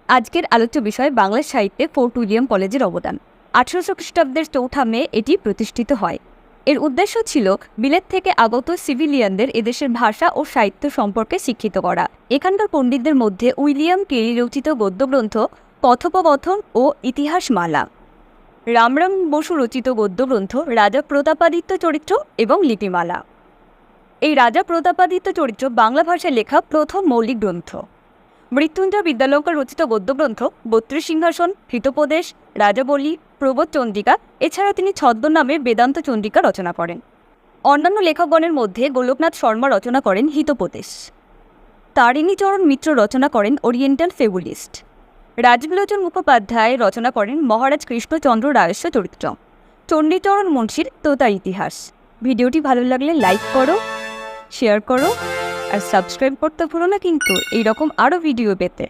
আজকের আলোচ্য বিষয় বাংলা সাহিত্যে ফোর্ট উইলিয়াম কলেজের অবদান। 1800 খ্রিস্টাব্দের 4 মে এটি প্রতিষ্ঠিত হয়। এর উদ্দেশ্য ছিল বিলেত থেকে আগত সিভিলিয়ানদের এদেশের ভাষা ও সাহিত্য সম্পর্কে শিক্ষিত করা। এখানকার পণ্ডিতদের মধ্যে উইলিয়াম কেলি রচিত গদ্যগ্রন্থ কথোপকথন ও ইতিহাসমালা, রামরাম বসু রচিত গদ্যগ্রন্থ রাজা প্রতাপাদিত্য চরিত্র এবং লিপিমালা। এই রাজা প্রতাপাদিত্য চরিত্র বাংলা ভাষায় লেখা প্রথম মৌলিক গ্রন্থ। মৃত্যুঞ্জয় বিদ্যালঙ্কার রচিত গদ্যগ্রন্থ 32 সিংহাসন, হিতোপদেশ, রাজাবলী, প্রবোধ চন্দ্রিকা, এছাড়াও তিনি ছদ্মনামে বেদান্ত চন্দ্রিকা রচনা করেন। অন্যান্য লেখকগণের মধ্যে গোলকনাথ শর্মা রচনা করেন হিতোপদেশ। তারিণীচরণ মিত্র রচনা করেন ওরিয়েন্টাল ফেবুলিস্ট। রাজবিলোচন মুখোপাধ্যায় রচনা করেন মহারাজ কৃষ্ণচন্দ্র রায়স্য চরিত্র। চণ্ডীচরণ মুন্সির তোতার ইতিহাস। ভিডিওটি ভালো লাগলে লাইক করো, শেয়ার করো আর সাবস্ক্রাইব করতে ভুলো না কিন্তু এইরকম আরও ভিডিও পেতে।